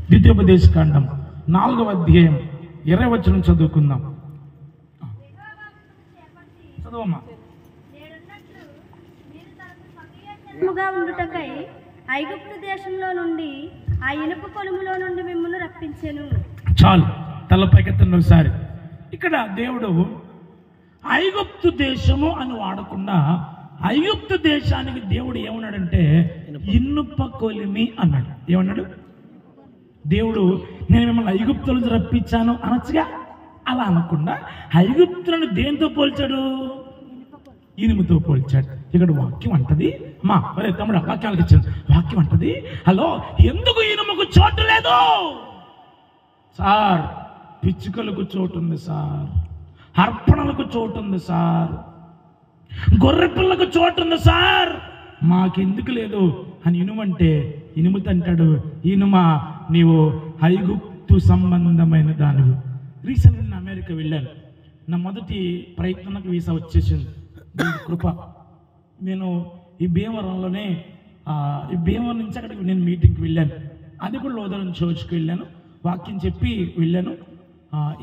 ద్వితీయోపదేశకాండం 4వ అధ్యాయం 20వ వచనం చదువుకుందాం. చదవమ్మా. ఉండుటకై ఐగుప్తు దేశంలో నుండి ఆ ఇనుప కొలుములో నుండి మిమ్మల్ని రప్పించెను. చాలు, తలపైకెత్తండి ఒకసారి. ఇక్కడ దేవుడు ఐగుప్తు దేశము అని వాడకుండా ఐగుప్తు దేశానికి దేవుడు ఏమన్నాడంటే ఇనుప కొలిమి అన్నాడు. ఏమన్నాడు? దేవుడు నేను మిమ్మల్ని ఐగుప్తుల నుంచి రప్పించాను అనొచ్చుగా. అలా అనకుండా ఐగుప్తులను దేంతో పోల్చాడు? ఇనుముతో పోల్చాడు. ఇక్కడ వాక్యం అంటది, మా తమ్ముడు వాక్యాలకు ఇచ్చాడు. వాక్యం అంటది, హలో, ఎందుకు ఇనుముకు చోటు లేదు సార్? పిచ్చుకలకు చోటు ఉంది సార్, అర్పణలకు చోటు ఉంది సార్, గొర్రె పిల్లకు చోటు ఉంది సార్, మాకెందుకు లేదు అని ఇనుమంటే ఇనుము తంటాడు. ఇనుమా, నీవు ఐగుప్తు సంబంధమైన దానివి. రీసెంట్గా నేను అమెరికా వెళ్ళాను. నా మొదటి ప్రయత్నానికి వీసా వచ్చేసింది, కృప. నేను ఈ భీమవరంలోనే ఈ భీమవరం నుంచి అక్కడికి నేను మీటింగ్కి వెళ్ళాను. అది కూడా లోదరం చర్చ్కి వెళ్ళాను, వాక్యం చెప్పి వెళ్ళాను.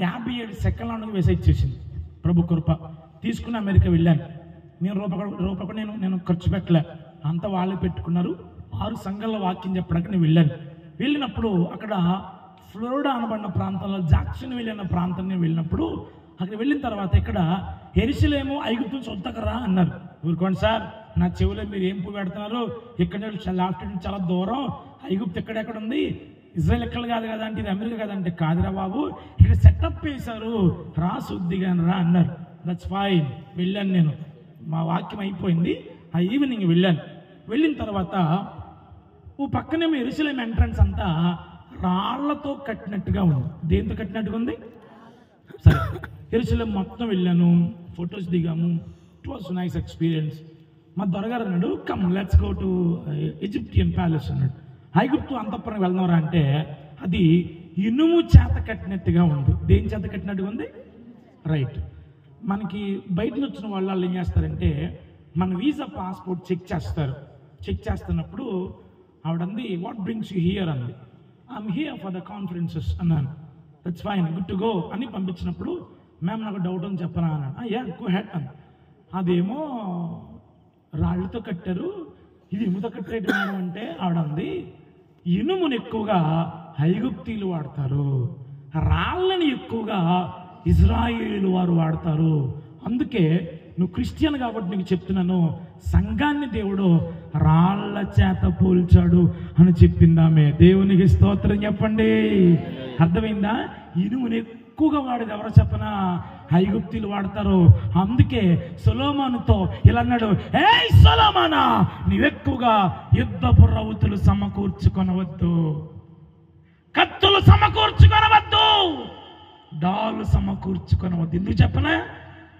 57 సెకండ్ల వీసా ఇచ్చేసింది, ప్రభు కృప. తీసుకుని అమెరికా వెళ్ళాను. నేను రూపాయి నేను ఖర్చు పెట్టలే, అంతా వాళ్ళే పెట్టుకున్నారు. 6 సంఘాల్లో వాక్యం చెప్పడానికి నేను వెళ్ళాను. వెళ్ళినప్పుడు అక్కడ ఫ్లోరిడా అనబడిన ప్రాంతంలో జాక్సన్ వెళ్ళిన ప్రాంతాన్ని వెళ్ళినప్పుడు అక్కడ వెళ్ళిన తర్వాత ఇక్కడ యెరూషలేము ఐగుప్తు నుంచి వద్దకరా అన్నారు. ఊరుకోండి సార్, నా చెవిలో మీరు ఏం పువ్వు పెడుతున్నారు? ఇక్కడ నుంచి చాలా దూరం, ఐగుప్తు ఎక్కడెక్కడ ఉంది, ఇజ్రాయెల్ ఎక్కడ కాదు కదా అంటే, ఇది అమెరికా కదంటే, కాదురా బాబు, ఇక్కడ సెటప్ వేశారు, రా శుద్ధిగాని రా అన్నారు. That's fine. వెళ్ళాను నేను, మా వాక్యం అయిపోయింది. ఆ ఈవినింగ్ వెళ్ళాను. వెళ్ళిన తర్వాత ఓ పక్కనేమో యెరూషలేము ఎంట్రన్స్ అంతా రాళ్లతో కట్టినట్టుగా ఉంది. దేంతో కట్టినట్టుగా ఉంది? సరే, యెరూషలేము మొత్తం వెళ్ళాను, ఫొటోస్ దిగాము. It was nice experience. మా దొరగారు అన్నాడు, come let's go to Egyptian palace అన్నాడు. ఐగుప్తు అంతఃపురం వెళ్దాంరా అంటే అది ఇనుము చేత కట్టినట్టుగా ఉంది. దేని చేత కట్టినట్టుగా ఉంది? రైట్. మనకి బయట వచ్చిన వాళ్ళు ఏం చేస్తారంటే మన వీసా పాస్పోర్ట్ చెక్ చేస్తారు. చెక్ చేస్తున్నప్పుడు ఆవిడంది, వాట్ బ్రింగ్స్ యూ హియర్ అంది. I'm here for the conferences అన్నాను. That's fine, good to go అని పంపించినప్పుడు, మ్యామ్ నాకు డౌట్ అని చెప్పనా అన్నాను. యా గో హెడ్ అని. అదేమో రాళ్ళతో కట్టారు, ఇది ఇనుముతో కట్టేటి మేడం అంటే ఆవిడంది, ఇనుమును ఎక్కువగా ఐగుప్తీయులు వాడతారు, రాళ్ళని ఎక్కువగా ఇజ్రాయేలు వారు వాడతారు. అందుకే నువ్వు క్రిస్టియన్ కాబట్టి నీకు చెప్తున్నాను, సంఘాన్ని దేవుడు రాళ్ల చేత పోల్చాడు అని చెప్పిందామే. దేవునికి స్తోత్రం చెప్పండి. అర్థమైందా? ఇనుముని ఎక్కువగా వాడేది ఎవరో చెప్పనా? ఐగుప్తీయులు వాడతారు. అందుకే సొలొమోనుతో ఇలా అన్నాడు, ఏయ్ సొలొమోనా, నీవెక్కువగా యుద్ధపు రౌతులు సమకూర్చుకొనవద్దు, కత్తులు సమకూర్చుకొనవద్దు, డాలు సమకూర్చుకొనవద్దు. ఎందుకు చెప్పనా?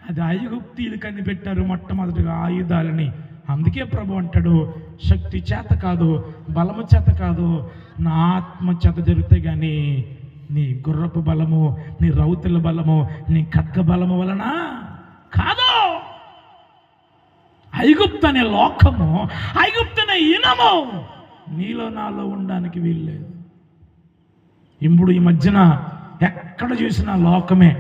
అది ఐగుప్తీయులు కనిపెట్టారు మొట్టమొదటిగా ఆయుధాలని. అందుకే ప్రభు అంటాడు, శక్తి చేత కాదు, బలము చేత కాదు, నా ఆత్మ చేత జరుగుతాయి కానీ నీ గుర్రపు బలము, నీ రౌతుల బలము, నీ ఖడ్గ బలము వలన కాదు. ఐగుప్తు అనే లోకము, ఐగుప్తు అనే ఇనము నీలో నాలో ఉండడానికి వీల్లేదు. ఇప్పుడు ఈ మధ్యన ఎక్కడ చూసినా లోకమే.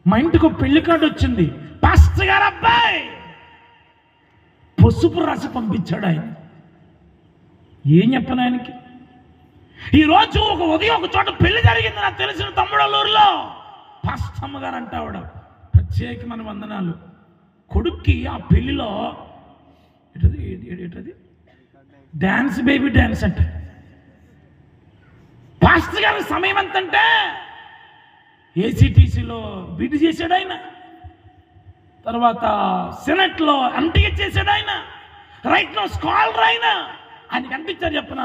మా ఇంటికి పెళ్లి కార్డు వచ్చింది, పాస్టర్ గారు అబ్బాయి పసుపు రాసి పంపించాడు. ఆయన ఏం చెప్పను ఆయనకి? ఈరోజు ఒక ఉదయం ఒక చోట పెళ్లి జరిగింది, నాకు తెలిసిన తమ్ముడల్లూరులో. పాస్టమ్మ గారు అంటే ఆవిడ ప్రత్యేకమైన వందనాలు. కొడుక్కి ఆ పెళ్లిలో డాన్స్, బేబీ డాన్స్ అంటే. పాస్టర్ గారి సమయం ఎంతంటే ఏసీటీసీలో బీటీ చేశాడు ఆయన, తర్వాత సెనెట్లో ఎంపీగా చేశాడు ఆయన, రైట్ నో స్కాలర్ ఆయన. ఆయనకి అనిపించారు చెప్పన,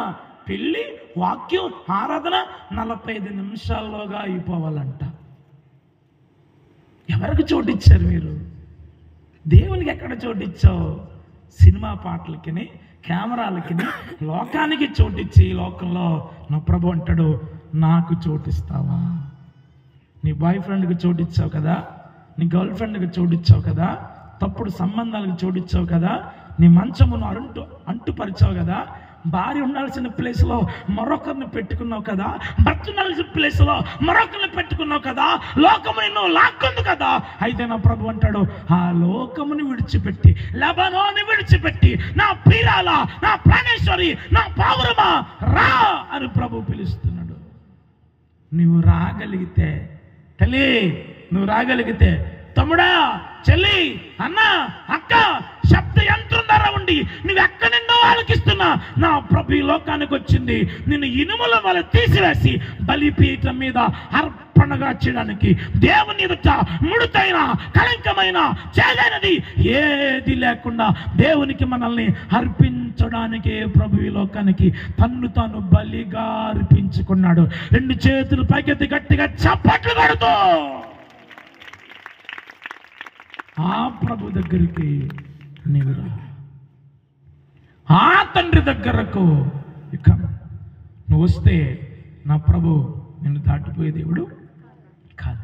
పెళ్ళి, వాక్యం, ఆరాధన 45 నిమిషాల్లోగా అయిపోవాలంట. ఎవరికి చోటిచ్చారు మీరు? దేవునికి ఎక్కడ చోటిచ్చావు? సినిమా పాటలకి, కెమెరాలకి, లోకానికి చోటిచ్చి ఈ లోకంలో నా ప్రభు అంటాడు, నాకు చోటిస్తావా? నీ బాయ్ ఫ్రెండ్కి చోటిచ్చావు కదా, నీ గర్ల్ ఫ్రెండ్కి చోటిచ్చావు కదా, తప్పుడు సంబంధాలకు చోటిచ్చావు కదా, నీ మంచమును అంటుపరిచావు కదా, భార్య ఉండాల్సిన ప్లేస్లో మరొకరిని పెట్టుకున్నావు కదా, భర్త ఉండాల్సిన ప్లేస్లో మరొకరిని పెట్టుకున్నావు కదా, లోకము నిన్ను లాక్కుంది కదా. అయితే నా ప్రభు అంటాడు, ఆ లోకముని విడిచిపెట్టి, లెబానోని విడిచిపెట్టి, నా ప్రియురాల, నా ప్రాణేశ్వరి, నా పావురమా రా అని ప్రభు పిలుస్తున్నాడు. నువ్వు రాగలిగితే, తల్లి నువ్వు రాగలిగితే, తమ్ముడా, చెల్లి, అన్న, అక్క, శబ్ద యంత్రం ధర ఉండి నువ్వు ఎక్కడి నిన్నో ఆలకిస్తున్నా, నా ప్రభు ఈ లోకానికి వచ్చింది నిన్ను ఇనుముల వల్ల తీసివేసి బలిపీఠం మీద అర్పణగా చేయడానికి. దేవుని ఎదుట ముడుతైన, కళంకమైన, చేదైనది ఏది లేకుండా దేవునికి మనల్ని అర్పించడానికి ప్రభు ఈ లోకానికి తన్ను తాను బలిగా అర్పించుకున్నాడు. 2 చేతులు పైకెత్తి గట్టిగా చప్పట్లు కొడుతూ ఆ ప్రభు దగ్గరికి నీవు రా, ఆ తండ్రి దగ్గరకు ఇక నువ్వు వస్తే నా ప్రభు నిన్ను దాటిపోయే దేవుడు కాదు.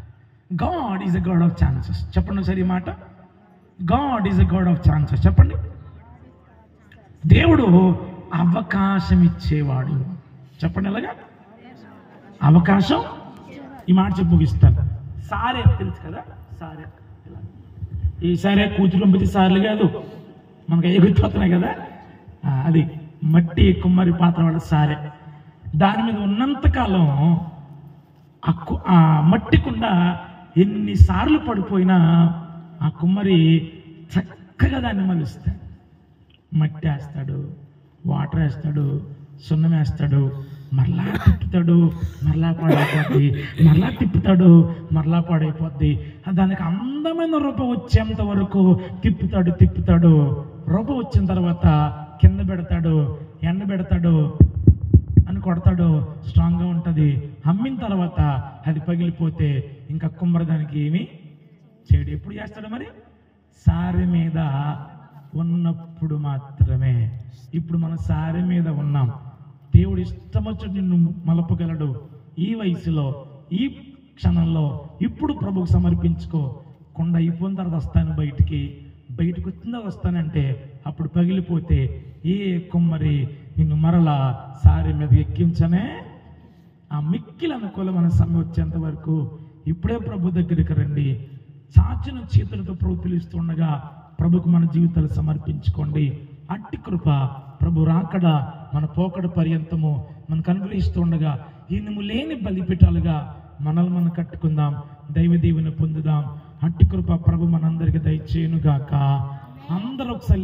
God is a God of chances. చెప్పండి సరే ఈ మాట, God is a God of chances. చెప్పండి, దేవుడు అవకాశం ఇచ్చేవాడు. చెప్పండి ఎలాగా అవకాశం. ఈ మాట చెప్పి ముగిస్తాను. సారే తెలుసు కదా, సారే ఈసారి కూతురు పంపించి సార్లు కాదు, మనకు ఏ గుర్తుపోతున్నాయి కదా, అది మట్టి కుమ్మరి పాత్ర వాడు సారే. దాని మీద ఉన్నంతకాలం ఆ మట్టి కుండ ఎన్నిసార్లు పడిపోయినా ఆ కుమ్మరి చక్కగా దాన్ని మలుస్తాడు. మట్టి వేస్తాడు, వాటర్ వేస్తాడు, సున్నం వేస్తాడు, మరలా తిప్పుతాడు, మరలా పాడైపోద్ది, మరలా తిప్పుతాడు, మరలా పాడైపోద్ది. దానికి అందమైన రూపం వచ్చేంత వరకు తిప్పుతాడు. రూపం వచ్చిన తర్వాత కింద పెడతాడు, ఎండ పెడతాడు, అని కొడతాడు, స్ట్రాంగ్గా ఉంటుంది. అమ్మిన తర్వాత అది పగిలిపోతే ఇంకా కుమ్మరి దానికి ఏమి చేయడు. ఎప్పుడు చేస్తాడు మరి? సారె మీద ఉన్నప్పుడు మాత్రమే. ఇప్పుడు మనం సారె మీద ఉన్నాం. దేవుడు ఇష్టమొచ్చి నిన్ను మలపగలడు. ఈ వయసులో, ఈ క్షణంలో ఇప్పుడు ప్రభుకు సమర్పించుకో. కొండ అయిపోయిన తర్వాత వస్తాను బయటికి వచ్చిన వస్తానంటే అప్పుడు పగిలిపోతే ఏ కుమ్మరి నిన్ను మరలా సారి మీద ఎక్కించనే. ఆ మిక్కిలి అనుకూల మన సమయం వచ్చేంత వరకు ఇప్పుడే ప్రభు దగ్గరికి రండి. చాచిన చేతులతో ప్రభు పిలుస్తుండగా ప్రభుకు మన జీవితాలు సమర్పించుకోండి. అట్టి కృప ప్రభు రాకడ మన పోకడ పర్యంతము మనకు అనుగ్రహిస్తుండగా ఇనుము లేని బలిపీఠాలుగా మనల్ని మనం కట్టుకుందాం, దైవ దీవెన పొందుదాం. అట్టి కృప ప్రభు మనందరికి దయచేయునుగాక. అందరూ ఒకసారి